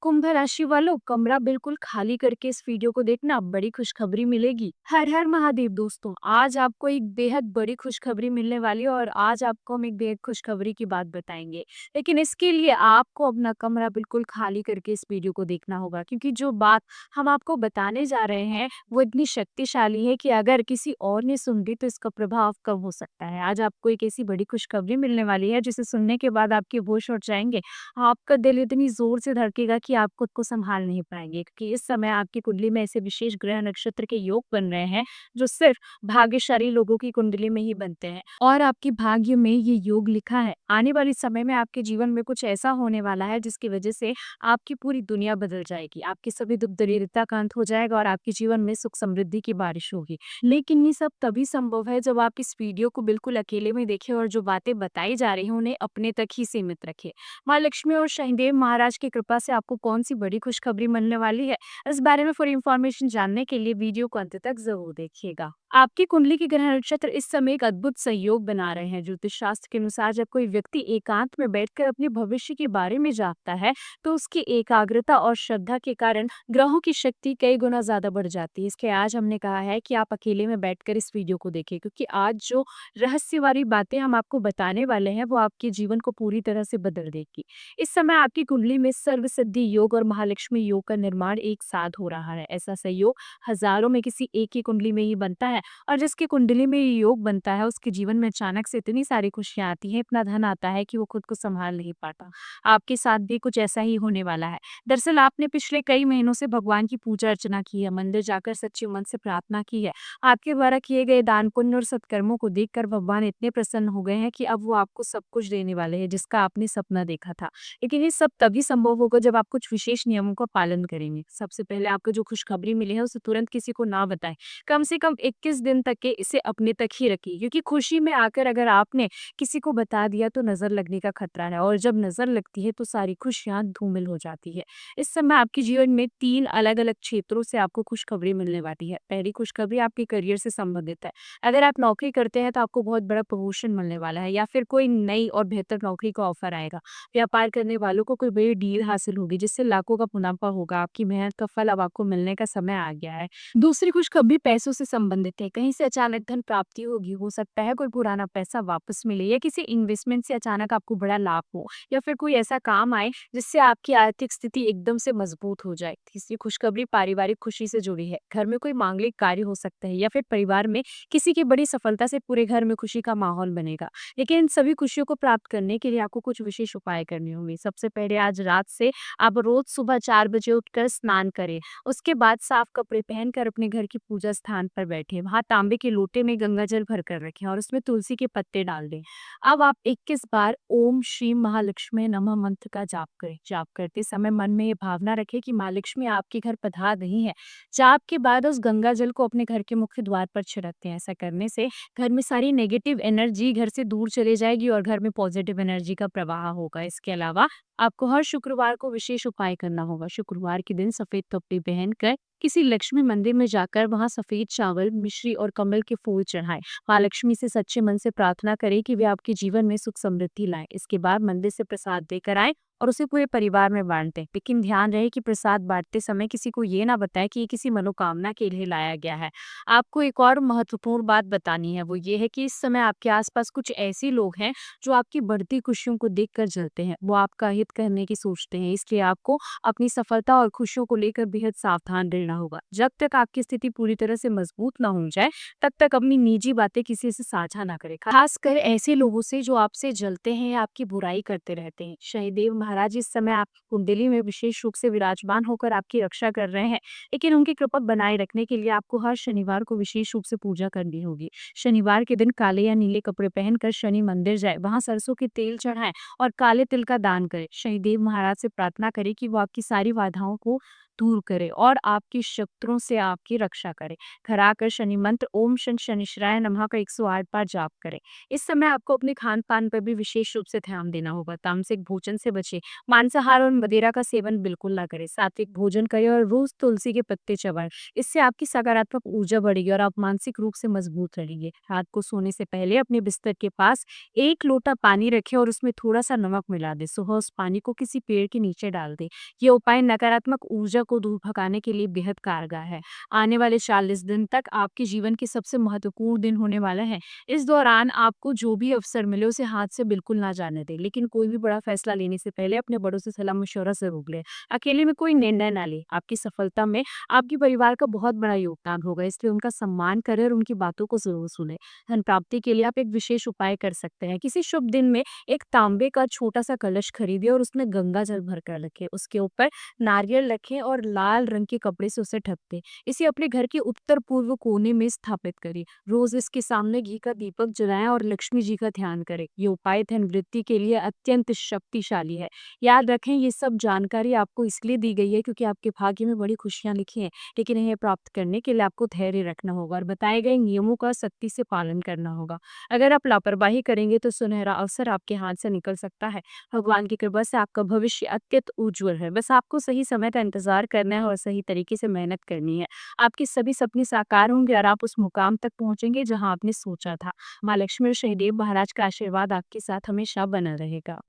कुंभ राशि वालों, कमरा बिल्कुल खाली करके इस वीडियो को देखना, बड़ी खुशखबरी मिलेगी। हर हर महादेव दोस्तों, आज आपको एक बेहद बड़ी खुशखबरी मिलने वाली है और आज आपको हम एक बेहद खुशखबरी की बात बताएंगे। लेकिन इसके लिए आपको अपना कमरा बिल्कुल खाली करके इस वीडियो को देखना होगा, क्योंकि जो बात हम आपको बताने जा रहे हैं वो इतनी शक्तिशाली है कि अगर किसी और ने सुन ली तो इसका प्रभाव कम हो सकता है। आज आपको एक ऐसी बड़ी खुशखबरी मिलने वाली है जिसे सुनने के बाद आपके होश उड़ जाएंगे। आपका दिल इतनी ज़ोर से धड़केगा कि आप खुद को सँभाल नहीं पाएँगे, क्योंकि इस समय आपकी कुंडली में ऐसे विशेष ग्रह नक्षत्र के योग बन रहे हैं, जो सिर्फ़ भाग्यशाली लोगों की कुंडली में ही बनते हैं और आपके भाग्य में ये योग लिखा है। आने वाले समय में आपके जीवन में कुछ ऐसा होने वाला है जिसकी वज़ह से आपकी पूरी दुनिया बदल जाएगी। आपके सभी दुःख दरिद्रता का अंत हो जाएगा और आपके जीवन में सुख समृद्धि की बारिश होगी। लेकिन ये सब तभी संभव है जब आप इस वीडियो को बिल्कुल अकेले में देखें और जो बातें बताई जा रही हैं उन्हें अपने तक ही सीमित रखें। माँ लक्ष्मी और शनिदेव महाराज की कृपा से आपको कौन-सी बड़ी खुशखबरी मिलने वाली है, इस बारे में पूरी इन्फॉर्मेशन जानने के लिए वीडियो को अंत तक ज़रूर देखिएगा। आपकी कुंडली के ग्रह नक्षत्र इस समय एक अद्भुत संयोग बना रहे हैं। ज्योतिष शास्त्र के अनुसार जब कोई व्यक्ति एकांत में बैठकर अपने भविष्य के बारे में जानता है, तो उसकी एकाग्रता और श्रद्धा के कारण ग्रहों की शक्ति कई गुना ज़्यादा बढ़ जाती है। इसके आज हमने कहा है कि आप अकेले में बैठकर इस वीडियो को देखें, क्योंकि आज जो रहस्य वाली बातें हम आपको बताने वाले हैं, वो आपके जीवन को पूरी तरह से बदल देगी। इस समय आपकी कुंडली में सर्व सिद्धि योग और महालक्ष्मी योग का निर्माण एक साथ हो रहा है। ऐसा संयोग हजारों में किसी एक ही कुंडली में ही बनता है और जिसकी कुंडली में ये योग बनता है उसके जीवन में अचानक से इतनी सारी खुशियां आती हैं, इतना धन आता है कि वो खुद को संभाल नहीं पाता। आपके साथ भी कुछ ऐसा ही होने वाला है। दरअसल आपने पिछले कई महीनों से भगवान की पूजा अर्चना की है, मंदिर जाकर सच्चे मन से प्रार्थना की है। आपके द्वारा किए गए दान पुण्य और सत्कर्मों को देखकर भगवान इतने प्रसन्न हो गए हैं कि अब वो आपको सब कुछ देने वाले हैं जिसका आपने सपना देखा था। लेकिन ये सब तभी संभव होगा जब आप कुछ विशेष नियमों का पालन करेंगे। सबसे पहले आपको जो खुशखबरी मिली है उसे तुरंत किसी को ना बताएं। कम से कम 21 दिन तक के इसे अपने तक ही रखिए, क्योंकि खुशी में आकर अगर आपने किसी को बता दिया तो नजर लगने का खतरा है और जब नजर लगती है तो सारी खुशियां धूमिल हो जाती है। इस समय आपके जीवन में 3 अलग-अलग क्षेत्रों से आपको खुशखबरी मिलने वाली है। पहली खुशखबरी आपके करियर से संबंधित है। अगर आप नौकरी करते हैं तो आपको बहुत बड़ा प्रमोशन मिलने वाला है या फिर कोई नई और बेहतर नौकरी का ऑफर आएगा। व्यापार करने वालों को कोई बड़ी डील हासिल होगी जिससे लाखों का मुनाफा होगा। आपकी मेहनत का फल अब आपको मिलने का समय आ गया है। दूसरी खुशखबरी पैसों से संबंधित है। कहीं से अचानक धन प्राप्ति होगी। हो सकता है कोई पुराना पैसा वापस मिले या किसी इन्वेस्टमेंट से अचानक आपको बड़ा लाभ हो या फिर कोई ऐसा काम आए जिससे आपकी आर्थिक स्थिति एकदम से मजबूत हो जाए। तीसरी खुशखबरी पारिवारिक खुशी से जुड़ी है। घर में कोई मांगलिक कार्य हो सकता है या फिर परिवार में किसी की बड़ी सफलता से पूरे घर में खुशी का माहौल बनेगा। लेकिन इन सभी खुशियों को प्राप्त करने के लिए आपको कुछ विशेष उपाय करने होंगे। सबसे पहले आज रात से आप रोज सुबह 4 बजे उठकर स्नान करें। उसके बाद साफ कपड़े पहनकर अपने घर की पूजा स्थान पर बैठें। वहाँ तांबे के लोटे में गंगा जल भर कर रखें और उसमें तुलसी के पत्ते डाल दें। अब आप 21 बार ओम श्री महालक्ष्मी नमः मंत्र का जाप करें। जाप करते समय मन में ये भावना रखें कि माँ लक्ष्मी आपके घर पधार रही है। जाप के बाद उस गंगा जल को अपने घर के मुख्य द्वार पर छिड़कते हैं। ऐसा करने से घर में सारी नेगेटिव एनर्जी घर से दूर चले जाएगी और घर में पॉजिटिव एनर्जी का प्रवाह होगा। इसके अलावा आपको हर शुक्रवार को विशेष उपाय करना होगा। शुक्रवार के दिन सफेद कपड़े पहनकर किसी लक्ष्मी मंदिर में जाकर वहां सफेद चावल, मिश्री और कमल के फूल चढ़ाएं। माँ लक्ष्मी से सच्चे मन से प्रार्थना करें कि वे आपके जीवन में सुख समृद्धि लाएं। इसके बाद मंदिर से प्रसाद देकर आएं और उसे पूरे परिवार में बांट दें। लेकिन ध्यान रहे कि प्रसाद बांटते समय किसी को ये ना बताएं कि ये किसी मनोकामना के लिए लाया गया है। आपको एक और महत्वपूर्ण बात बतानी है, वो ये है कि इस समय आपके आसपास कुछ ऐसे लोग हैं जो आपकी बढ़ती खुशियों को देखकर जलते हैं। वो आपका हित करने की सोचते हैं, इसलिए आपको अपनी सफलता और खुशियों को लेकर बेहद सावधान रहना होगा। जब तक आपकी स्थिति पूरी तरह से मजबूत ना हो जाए, तब तक अपनी निजी बातें किसी से साझा ना करें, खासकर ऐसे लोगों से जो आपसे जलते हैं या आपकी बुराई करते रहते हैं। शनिदेव महाराज इस समय आपकी कुंडली में विशेष रूप से विराजमान होकर आपकी रक्षा कर रहे हैं, लेकिन उनकी कृपा बनाए रखने के लिए आपको हर शनिवार को विशेष रूप से पूजा करनी होगी। शनिवार के दिन काले या नीले कपड़े पहनकर शनि मंदिर जाए, वहां सरसों के तेल चढ़ाएं और काले तिल का दान करें। शनिदेव महाराज से प्रार्थना करें कि वो आपकी सारी बाधाओं को दूर करे और आपकी शत्रुओं से आपकी रक्षा करे। घर आकर शनि मंत्र ओम शं शनिश्चराय नमः का 108 बार जाप करें। इस समय आपको अपने खान-पान पर भी विशेष रूप से ध्यान देना होगा। तामसिक भोजन से बचें, मांसाहार और मदिरा का सेवन बिल्कुल ना करें। सात्विक भोजन करें और रोज़ तुलसी के पत्ते चबाएँ। इससे आपकी सकारात्मक ऊर्जा बढ़ेगी और आप मानसिक रूप से मजबूत रहेंगे। रात को सोने से पहले अपने बिस्तर के पास 1 लोटा पानी रखें और उसमें थोड़ा-सा नमक मिला दें। सुबह उस पानी को किसी पेड़ के नीचे डाल दें। ये उपाय नकारात्मक ऊर्जा को दूर भगाने के लिए बेहद कारगर है। आने वाले 40 दिन तक आपके जीवन के सबसे महत्वपूर्ण दिन होने वाला है। इस दौरान आपको जो भी अवसर मिले उसे हाथ से बिल्कुल ना जाने दें। लेकिन कोई भी बड़ा फैसला लेने से पहले अपने बड़ों से सलाह-मशवरा ज़रूर लें। अकेले में कोई निर्णय ना लें। आपकी सफलता में आपके परिवार का बहुत बड़ा योगदान होगा, इसलिए उनका सम्मान करें और उनकी बातों को ज़रूर सुनें। धन प्राप्ति के लिए आप एक विशेष उपाय कर सकते हैं। किसी शुभ दिन में एक तांबे का छोटा-सा कलश खरीदें और उसमें गंगा जल भर कर रखें। उसके ऊपर नारियल रखें और लाल रंग के कपड़े से उसे ढक दें। इसे अपने घर के उत्तर-पूर्व कोने में स्थापित करें। रोज़ इसके सामने घी का दीपक जलाएँ और लक्ष्मी जी का ध्यान करें। ये उपाय धन वृद्धि के लिए अत्यंत शक्तिशाली है। याद रखें, ये सब जानकारी आपको इसलिए दी गई है क्योंकि आपके भाग्य में बड़ी खुशियाँ लिखी हैं, लेकिन इन्हें प्राप्त करने के लिए आपको धैर्य रखना होगा और बताए गए नियमों का सख्ती से पालन करना होगा। अगर आप लापरवाही करेंगे तो सुनहरा अवसर आपके हाथ से निकल सकता है। भगवान की कृपा से आपका भविष्य अत्यंत उज्ज्वल है। बस आपको सही समय का इंतज़ार करना है और सही तरीके से मेहनत करनी है। आपके सभी सपने साकार होंगे और आप उस मुकाम तक पहुँचेंगे जहाँ आपने सोचा था। माँ लक्ष्मी और शनिदेव महाराज का आशीर्वाद आपके साथ हमेशा बना रहेगा।